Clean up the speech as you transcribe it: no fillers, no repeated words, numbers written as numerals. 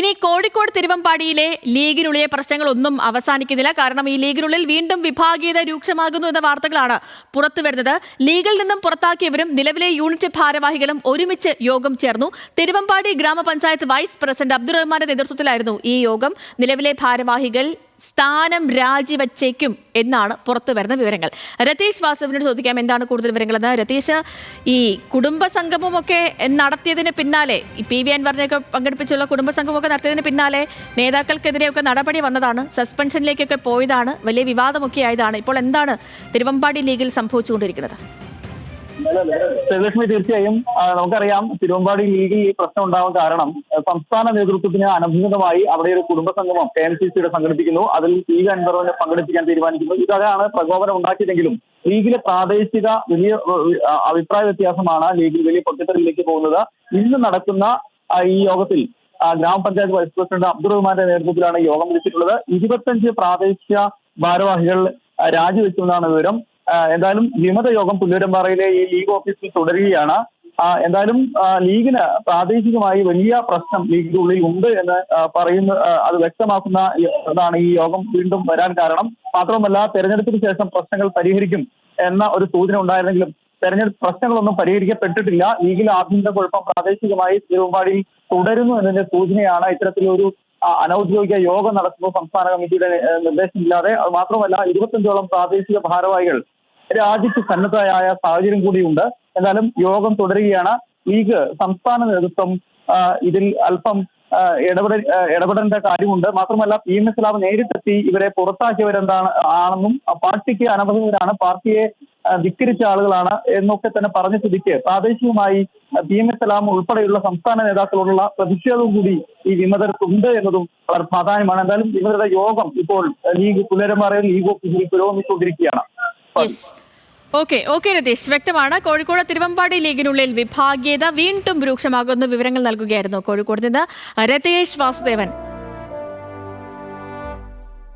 ഇനി കോഴിക്കോട് തിരുവമ്പാടിയിലെ ലീഗിനുള്ളിലെ പ്രശ്നങ്ങളൊന്നും അവസാനിക്കുന്നില്ല. കാരണം ഈ ലീഗിനുള്ളിൽ വീണ്ടും വിഭാഗീയത രൂക്ഷമാകുന്നു എന്ന വാർത്തകളാണ് പുറത്തുവരുന്നത്. ലീഗിൽ നിന്നും പുറത്താക്കിയവരും നിലവിലെ യൂണിറ്റ് ഭാരവാഹികളും ഒരുമിച്ച് യോഗം ചേർന്നു. തിരുവമ്പാടി ഗ്രാമപഞ്ചായത്ത് വൈസ് പ്രസിഡന്റ് അബ്ദുറഹ്മാന്റെ നേതൃത്വത്തിലായിരുന്നു ഈ യോഗം. നിലവിലെ ഭാരവാഹികൾ സ്ഥാനം രാജിവച്ചേക്കും എന്നാണ് പുറത്തു വരുന്ന വിവരങ്ങൾ. രതീഷ് വാസുവിനോട് ചോദിക്കാം എന്താണ് കൂടുതൽ വിവരങ്ങളെന്ന്. രതീഷ്, ഈ കുടുംബ സംഗമമൊക്കെ നടത്തിയതിന് പിന്നാലെ, ഈ PV അൻവറിനെയൊക്കെ പങ്കെടുപ്പിച്ചുള്ള കുടുംബ സംഗമമൊക്കെ നടത്തിയതിന് പിന്നാലെ നേതാക്കൾക്കെതിരെയൊക്കെ നടപടി വന്നതാണ്, സസ്പെൻഷനിലേക്കൊക്കെ പോയതാണ്, വലിയ വിവാദമൊക്കെ ആയതാണ്. ഇപ്പോൾ എന്താണ് തിരുവമ്പാടി ലീഗിൽ സംഭവിച്ചുകൊണ്ടിരിക്കുന്നത്? ശ്രീലക്ഷ്മി, തീർച്ചയായും നമുക്കറിയാം തിരുവമ്പാടി ലീഗിൽ ഈ പ്രശ്നം ഉണ്ടാവാൻ കാരണം സംസ്ഥാന നേതൃത്വത്തിന് അനഭിമുഖമായി അവിടെ ഒരു കുടുംബ സംഗമം KMCC സംഘടിപ്പിക്കുന്നു. അതിൽ PV അൻവറിനെ പങ്കെടുപ്പിക്കാൻ തീരുമാനിക്കുന്നു. ഇതാണ് പ്രകോപനം ഉണ്ടാക്കിയതെങ്കിലും ലീഗിലെ പ്രാദേശിക വലിയ അഭിപ്രായ വ്യത്യാസമാണ് ലീഗിൽ വലിയ പൊട്ടിത്തെറിയിലേക്ക് പോകുന്നത്. ഇന്ന് നടക്കുന്ന ഈ യോഗത്തിൽ ഗ്രാമപഞ്ചായത്ത് വൈസ് പ്രസിഡന്റ് അബ്ദുറഹ്മാന്റെ നേതൃത്വത്തിലാണ് യോഗം വിളിച്ചിട്ടുള്ളത്. 25 പ്രാദേശിക ഭാരവാഹികൾ രാജിവെച്ചുവെന്നാണ് വിവരം. എന്തായാലും വിമത യോഗം പുല്ലൂരമ്പാറയിലെ ഈ ലീഗ് ഓഫീസിൽ തുടരുകയാണ്. എന്തായാലും ലീഗിന് പ്രാദേശികമായി വലിയ പ്രശ്നം ലീഗിന്റെ ഉള്ളിൽ ഉണ്ട് എന്ന് പറയുന്ന അത് വ്യക്തമാക്കുന്ന അതാണ് ഈ യോഗം വീണ്ടും വരാൻ കാരണം. മാത്രമല്ല, തെരഞ്ഞെടുപ്പിന് ശേഷം പ്രശ്നങ്ങൾ പരിഹരിക്കും എന്ന ഒരു സൂചന ഉണ്ടായിരുന്നെങ്കിലും തെരഞ്ഞെടുപ്പ് പ്രശ്നങ്ങളൊന്നും പരിഹരിക്കപ്പെട്ടിട്ടില്ല. ലീഗിൽ ആഭ്യന്തര കുഴപ്പം പ്രാദേശികമായി തിരുവമ്പാടിയിൽ തുടരുന്നു എന്നതിന്റെ സൂചനയാണ് ഇത്തരത്തിലൊരു അനൌദ്യോഗിക യോഗം നടത്തുന്നു സംസ്ഥാന കമ്മിറ്റിയുടെ നിർദ്ദേശമില്ലാതെ. അത് മാത്രമല്ല, 25ഓളം പ്രാദേശിക ഭാരവാഹികൾ രാജിക്ക് സന്നദ്ധമായ സാഹചര്യം കൂടിയുണ്ട്. എന്നാലും യോഗം തുടരുകയാണ്. ലീഗ് സംസ്ഥാന നേതൃത്വം ഇതിൽ അല്പം ഇടപെടേണ്ട കാര്യമുണ്ട്. മാത്രമല്ല, PMS ലാബ് നേരിട്ടെത്തി ഇവരെ ആണെന്നും പാർട്ടിക്ക് അനഭിമുഖരാണ്, പാർട്ടിയെ ധിക്കരിച്ച ആളുകളാണ് എന്നൊക്കെ തന്നെ പറഞ്ഞ സ്ഥിതിക്ക് പ്രാദേശികമായി PMS ലാബ് ഉൾപ്പെടെയുള്ള സംസ്ഥാന നേതാക്കളോടുള്ള പ്രതിഷേധവും കൂടി ഈ വിമതർക്കുണ്ട് എന്നതും വളരെ പ്രാധാന്യമാണ്. എന്തായാലും ഇവരുടെ യോഗം ഇപ്പോൾ ലീഗ് പുല്ലൂരമ്പാറയിൽ ലീഗ് ഓഫീസിൽ പുരോഗമിച്ചുകൊണ്ടിരിക്കുകയാണ്. ഓക്കെ രതീഷ്, വ്യക്തമാണ്. കോഴിക്കോട് തിരുവമ്പാടി ലീഗിനുള്ളിൽ വിഭാഗീയത വീണ്ടും രൂക്ഷമാകുന്ന വിവരങ്ങൾ നൽകുകയായിരുന്നു കോഴിക്കോട് നിന്ന് രതീഷ് വാസുദേവൻ.